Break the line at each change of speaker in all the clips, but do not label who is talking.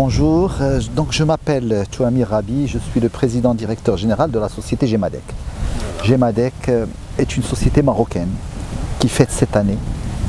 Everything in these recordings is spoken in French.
Bonjour, donc je m'appelle Touamir Rabi, je suis le président directeur général de la société Gemadec. Gemadec est une société marocaine qui fête cette année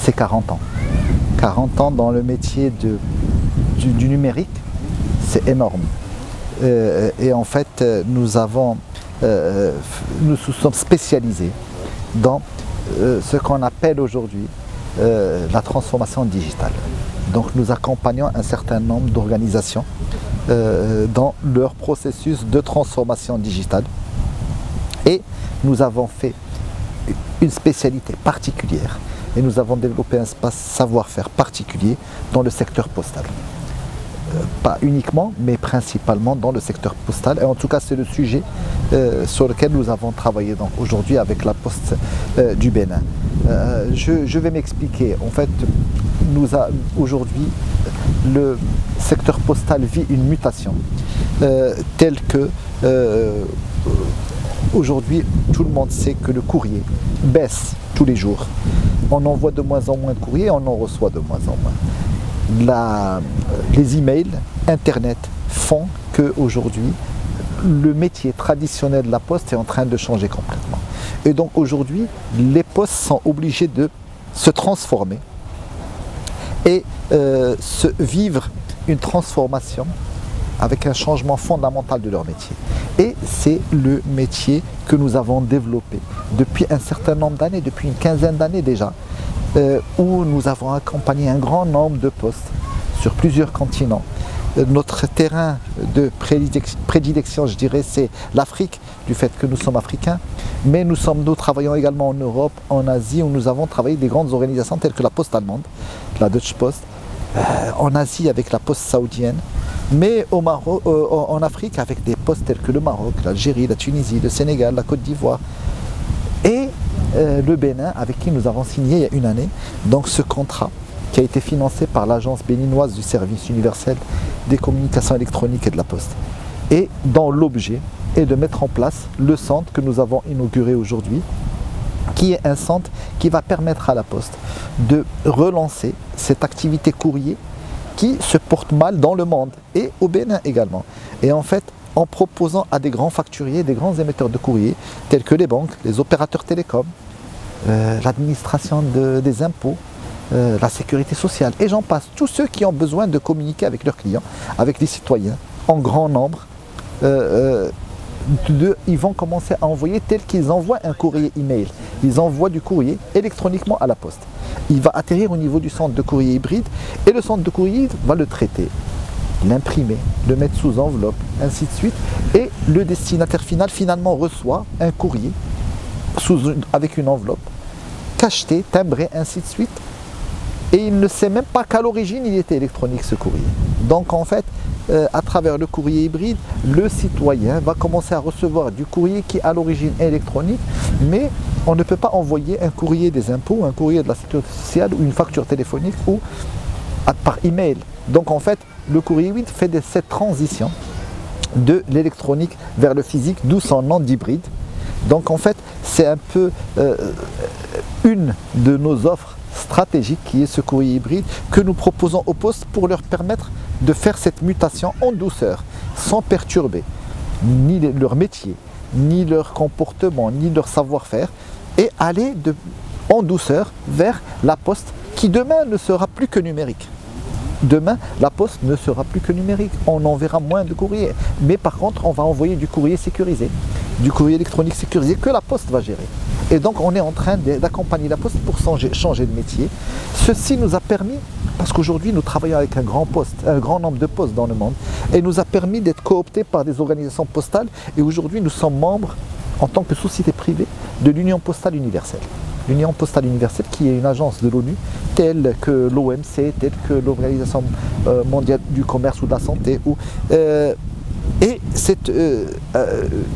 ses 40 ans. 40 ans dans le métier du numérique, c'est énorme. Et en fait, nous sommes spécialisés dans ce qu'on appelle aujourd'hui la transformation digitale. Donc nous accompagnons un certain nombre d'organisations dans leur processus de transformation digitale. Et nous avons fait une spécialité particulière et nous avons développé un savoir-faire particulier dans le secteur postal. Pas uniquement, mais principalement dans le secteur postal. Et en tout cas, c'est le sujet sur lequel nous avons travaillé aujourd'hui avec la Poste du Bénin. Je vais m'expliquer. En fait, aujourd'hui, le secteur postal vit une mutation telle que aujourd'hui, tout le monde sait que le courrier baisse tous les jours. On envoie de moins en moins de courrier, on en reçoit de moins en moins. Les emails, Internet font qu'aujourd'hui, le métier traditionnel de la poste est en train de changer complètement. Et donc aujourd'hui, les postes sont obligés de se transformer et vivre une transformation avec un changement fondamental de leur métier. Et c'est le métier que nous avons développé depuis un certain nombre d'années, depuis une quinzaine d'années déjà, où nous avons accompagné un grand nombre de postes sur plusieurs continents. Notre terrain de prédilection, je dirais, c'est l'Afrique, du fait que nous sommes africains, mais nous travaillons également en Europe, en Asie, où nous avons travaillé des grandes organisations telles que la Poste allemande, la Deutsche Post, en Asie avec la Poste saoudienne, mais au Maroc, en Afrique avec des postes tels que le Maroc, l'Algérie, la Tunisie, le Sénégal, la Côte d'Ivoire et le Bénin, avec qui nous avons signé il y a une année donc ce contrat qui a été financé par l'Agence béninoise du service universel des communications électroniques et de la Poste. Et dont l'objet est de mettre en place le centre que nous avons inauguré aujourd'hui, qui est un centre qui va permettre à la Poste de relancer cette activité courrier qui se porte mal dans le monde et au Bénin également. Et en fait, en proposant à des grands facturiers, des grands émetteurs de courrier, tels que les banques, les opérateurs télécoms, l'administration des impôts, la sécurité sociale, et j'en passe, tous ceux qui ont besoin de communiquer avec leurs clients, avec les citoyens, en grand nombre, ils vont commencer à envoyer tel qu'ils envoient un courrier email. Ils envoient du courrier électroniquement à la poste. Il va atterrir au niveau du centre de courrier hybride et le centre de courrier va le traiter, l'imprimer, le mettre sous enveloppe, ainsi de suite. Et le destinataire final finalement reçoit un courrier avec une enveloppe, cacheté, timbré, ainsi de suite. Et il ne sait même pas qu'à l'origine il était électronique ce courrier. Donc en fait, à travers le courrier hybride, le citoyen va commencer à recevoir du courrier qui à l'origine est électronique, mais on ne peut pas envoyer un courrier des impôts, un courrier de la sécurité sociale ou une facture téléphonique ou par email. Donc en fait, le courrier hybride fait cette transition de l'électronique vers le physique, d'où son nom d'hybride. Donc en fait, c'est un peu une de nos offres stratégique qui est ce courrier hybride que nous proposons aux postes pour leur permettre de faire cette mutation en douceur, sans perturber ni leur métier, ni leur comportement, ni leur savoir-faire, et aller en douceur vers la poste qui demain ne sera plus que numérique. Demain, la poste ne sera plus que numérique, on enverra moins de courrier, mais par contre on va envoyer du courrier sécurisé, du courrier électronique sécurisé que la poste va gérer. Et donc on est en train d'accompagner la poste pour changer de métier. Ceci nous a permis, parce qu'aujourd'hui nous travaillons avec un grand nombre de postes dans le monde, et nous a permis d'être cooptés par des organisations postales, et aujourd'hui nous sommes membres en tant que société privée de l'Union postale universelle. L'Union postale universelle qui est une agence de l'ONU, telle que l'OMC, telle que l'Organisation mondiale du commerce ou de la santé. Et cette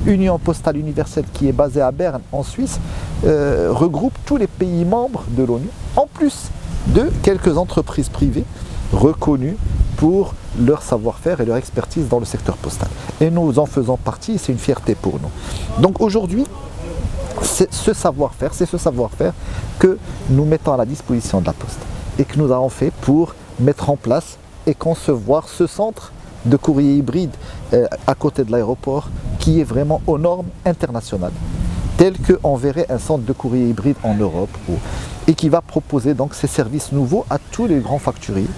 Union postale universelle qui est basée à Berne en Suisse regroupe tous les pays membres de l'ONU, en plus de quelques entreprises privées reconnues pour leur savoir-faire et leur expertise dans le secteur postal. Et nous en faisons partie et c'est une fierté pour nous. Donc aujourd'hui, c'est ce savoir-faire que nous mettons à la disposition de la Poste et que nous avons fait pour mettre en place et concevoir ce centre de courrier hybride à côté de l'aéroport qui est vraiment aux normes internationales, tel qu'on verrait un centre de courrier hybride en Europe et qui va proposer donc ces services nouveaux à tous les grands facturiers.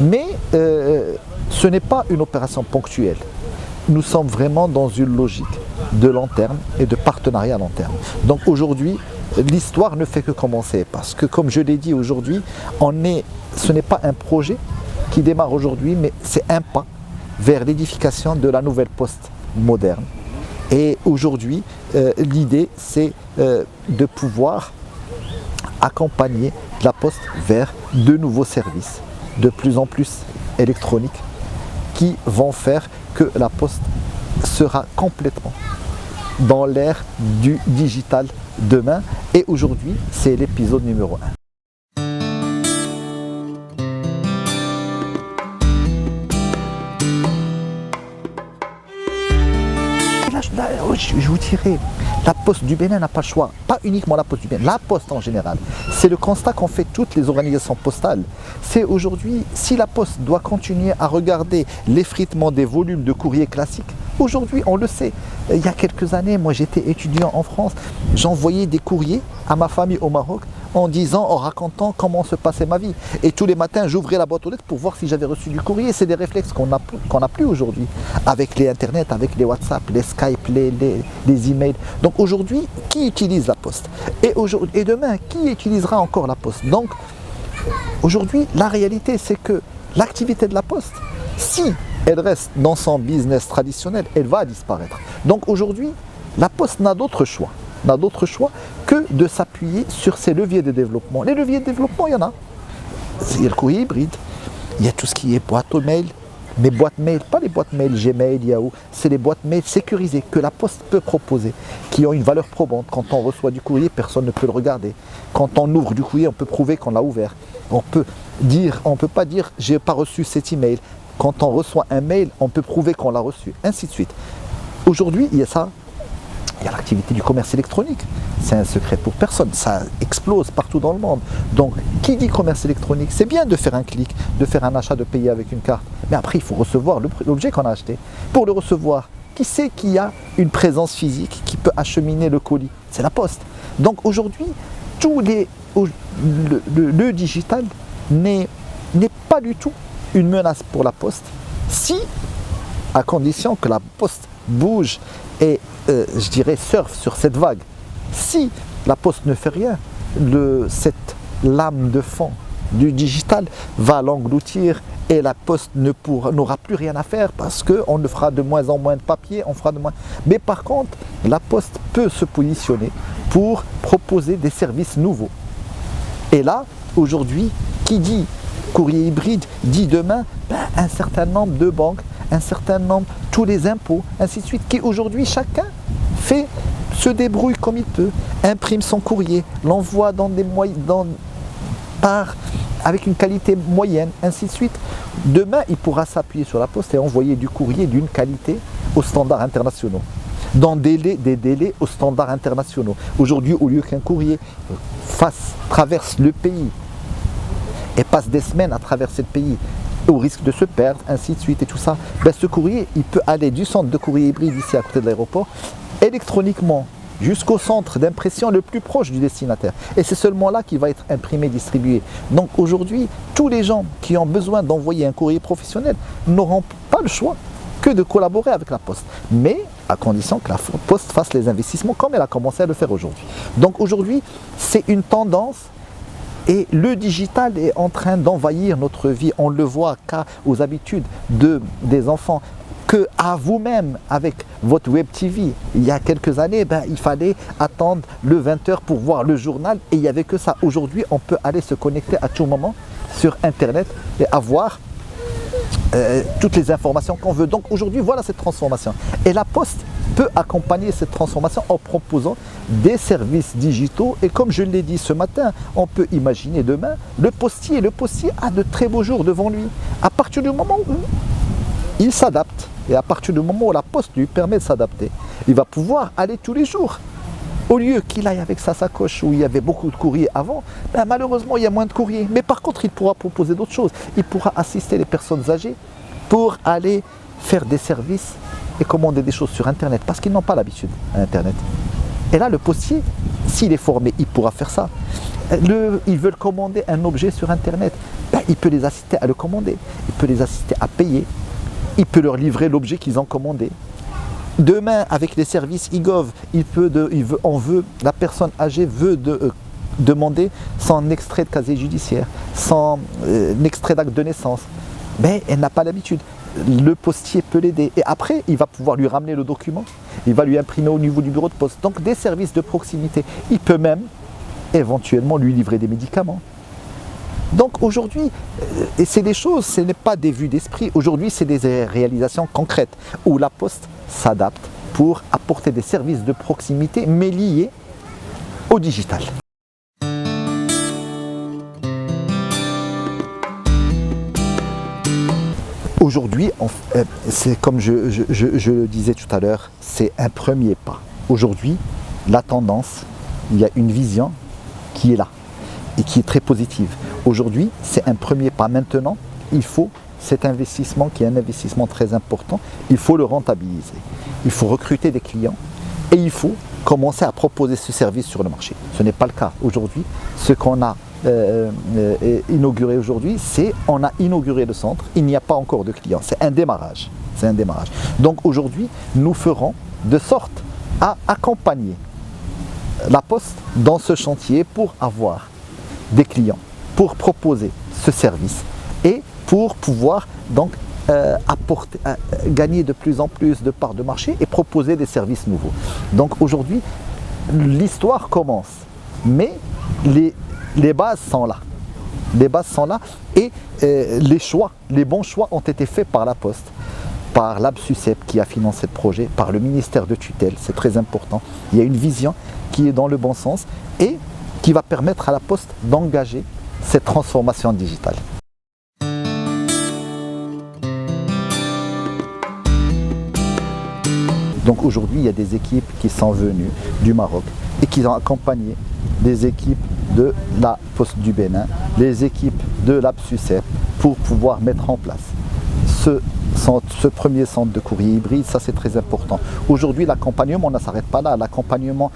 Mais ce n'est pas une opération ponctuelle. Nous sommes vraiment dans une logique de long terme et de partenariat à long terme. Donc aujourd'hui, l'histoire ne fait que commencer parce que, comme je l'ai dit aujourd'hui, ce n'est pas un projet qui démarre aujourd'hui, mais c'est un pas vers l'édification de la nouvelle poste moderne. Et aujourd'hui, l'idée, c'est de pouvoir accompagner la poste vers de nouveaux services, de plus en plus électroniques, qui vont faire que la poste sera complètement dans l'ère du digital demain. Et aujourd'hui, c'est l'épisode numéro 1. Je vous dirais, la Poste du Bénin n'a pas le choix, pas uniquement la Poste du Bénin, la Poste en général. C'est le constat qu'ont fait toutes les organisations postales. C'est aujourd'hui, si la Poste doit continuer à regarder l'effritement des volumes de courrier classiques, aujourd'hui on le sait. Il y a quelques années, moi j'étais étudiant en France, j'envoyais des courriers à ma famille au Maroc en racontant comment se passait ma vie. Et tous les matins, j'ouvrais la boîte aux lettres pour voir si j'avais reçu du courrier. C'est des réflexes qu'on n'a plus aujourd'hui, avec les Internet, avec les WhatsApp, les Skype, les emails. Donc aujourd'hui, qui utilise la poste ? Et demain, qui utilisera encore la poste ? Donc aujourd'hui, la réalité, c'est que l'activité de la poste, si elle reste dans son business traditionnel, elle va disparaître. Donc aujourd'hui, la poste n'a d'autre choix que de s'appuyer sur ces leviers de développement. Les leviers de développement, il y en a. Il y a le courrier hybride, il y a tout ce qui est boîte aux mails, mais boîtes mail, pas les boîtes mail Gmail, Yahoo, c'est les boîtes mail sécurisées que la Poste peut proposer, qui ont une valeur probante. Quand on reçoit du courrier, personne ne peut le regarder. Quand on ouvre du courrier, on peut prouver qu'on l'a ouvert. On peut pas dire j'ai pas reçu cet email. Quand on reçoit un mail, on peut prouver qu'on l'a reçu, ainsi de suite. Aujourd'hui, il y a ça. Il y a l'activité du commerce électronique. C'est un secret pour personne. Ça explose partout dans le monde. Donc, qui dit commerce électronique, c'est bien de faire un clic, de faire un achat, de payer avec une carte. Mais après, il faut recevoir l'objet qu'on a acheté. Pour le recevoir, qui sait qu'il y a une présence physique qui peut acheminer le colis ? C'est la Poste. Donc aujourd'hui, le digital n'est pas du tout une menace pour la Poste, à condition que la Poste bouge et je dirais surfe sur cette vague. Si la Poste ne fait rien, cette lame de fond du digital va l'engloutir et la Poste n'aura plus rien à faire parce qu'on ne fera de moins en moins de papier, Mais par contre, la Poste peut se positionner pour proposer des services nouveaux. Et là, aujourd'hui, qui dit courrier hybride dit demain un certain nombre de banques, un certain nombre, tous les impôts, ainsi de suite, qui aujourd'hui chacun se débrouille comme il peut, imprime son courrier, l'envoie avec une qualité moyenne, ainsi de suite. Demain, il pourra s'appuyer sur la Poste et envoyer du courrier d'une qualité aux standards internationaux, dans des délais aux standards internationaux. Aujourd'hui, au lieu qu'un courrier traverse le pays et passe des semaines à traverser le pays, au risque de se perdre, ainsi de suite et tout ça, ce courrier, il peut aller du centre de courrier hybride ici à côté de l'aéroport, électroniquement, jusqu'au centre d'impression le plus proche du destinataire. Et c'est seulement là qu'il va être imprimé, distribué. Donc aujourd'hui, tous les gens qui ont besoin d'envoyer un courrier professionnel n'auront pas le choix que de collaborer avec la Poste. Mais à condition que la Poste fasse les investissements comme elle a commencé à le faire aujourd'hui. Donc aujourd'hui, c'est une tendance. Et le digital est en train d'envahir notre vie. On le voit aux habitudes des enfants. Que à vous-même, avec votre web TV, il y a quelques années, il fallait attendre le 20h pour voir le journal et il n'y avait que ça. Aujourd'hui, on peut aller se connecter à tout moment sur Internet et avoir toutes les informations qu'on veut. Donc aujourd'hui, voilà cette transformation. Et la Poste peut accompagner cette transformation en proposant des services digitaux. Et comme je l'ai dit ce matin, on peut imaginer demain, le postier a de très beaux jours devant lui. À partir du moment où il s'adapte, et à partir du moment où la Poste lui permet de s'adapter, il va pouvoir aller tous les jours. Au lieu qu'il aille avec sa sacoche où il y avait beaucoup de courriers avant, malheureusement il y a moins de courriers. Mais par contre, il pourra proposer d'autres choses. Il pourra assister les personnes âgées pour aller faire des services et commander des choses sur Internet parce qu'ils n'ont pas l'habitude à Internet. Et là, le postier, s'il est formé, il pourra faire ça. Ils veulent commander un objet sur Internet, ben, il peut les assister à le commander, il peut les assister à payer, il peut leur livrer l'objet qu'ils ont commandé. Demain, avec les services e-gov, la personne âgée veut demander son extrait de casier judiciaire, son extrait d'acte de naissance. Mais elle n'a pas l'habitude. Le postier peut l'aider. Et après, il va pouvoir lui ramener le document. Il va lui imprimer au niveau du bureau de poste. Donc, des services de proximité. Il peut même, éventuellement, lui livrer des médicaments. Donc, aujourd'hui, et c'est des choses, ce n'est pas des vues d'esprit. Aujourd'hui, c'est des réalisations concrètes où la Poste s'adapte pour apporter des services de proximité, mais liés au digital. Aujourd'hui, c'est comme je le disais tout à l'heure, c'est un premier pas. Aujourd'hui, la tendance, il y a une vision qui est là et qui est très positive. Aujourd'hui, c'est un premier pas. Maintenant, il faut cet investissement qui est un investissement très important, il faut le rentabiliser. Il faut recruter des clients et il faut commencer à proposer ce service sur le marché. Ce n'est pas le cas aujourd'hui. Ce qu'on a inauguré aujourd'hui, on a inauguré le centre, il n'y a pas encore de clients, c'est un démarrage. Donc aujourd'hui, nous ferons de sorte à accompagner la Poste dans ce chantier pour avoir des clients, pour proposer ce service et pour pouvoir donc gagner de plus en plus de parts de marché et proposer des services nouveaux. Donc aujourd'hui, l'histoire commence, mais les bases sont là. Les bases sont là et les bons choix ont été faits par la Poste, par l'ABSUCEP qui a financé le projet, par le ministère de tutelle, c'est très important. Il y a une vision qui est dans le bon sens et qui va permettre à la Poste d'engager cette transformation digitale. Donc aujourd'hui, il y a des équipes qui sont venues du Maroc et qui ont accompagné des équipes de la Poste du Bénin, les équipes de l'ABSUCEP pour pouvoir mettre en place ce premier centre de courrier hybride. Ça, c'est très important. Aujourd'hui, l'accompagnement ne s'arrête pas là. L'accompagnement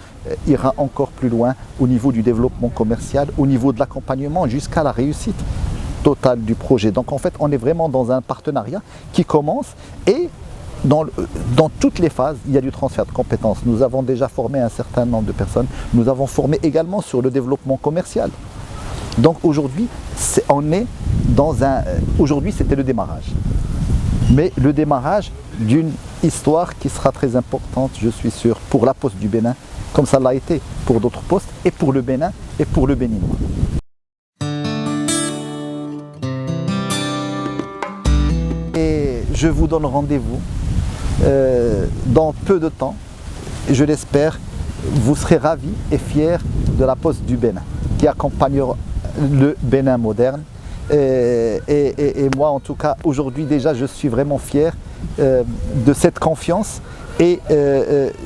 ira encore plus loin au niveau du développement commercial, au niveau de l'accompagnement jusqu'à la réussite totale du projet. Donc en fait, on est vraiment dans un partenariat qui commence et dans toutes les phases, il y a du transfert de compétences. Nous avons déjà formé un certain nombre de personnes. Nous avons formé également sur le développement commercial. Donc aujourd'hui, aujourd'hui, c'était le démarrage. Mais le démarrage d'une histoire qui sera très importante, je suis sûr, pour la Poste du Bénin, comme ça l'a été pour d'autres postes, et pour le Bénin et pour le Béninois. Et je vous donne rendez-vous dans peu de temps. Je l'espère, vous serez ravis et fiers de la Poste du Bénin qui accompagnera le Bénin moderne. Et moi, en tout cas, aujourd'hui déjà, je suis vraiment fier de cette confiance et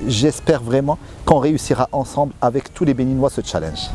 j'espère vraiment qu'on réussira ensemble avec tous les Béninois ce challenge.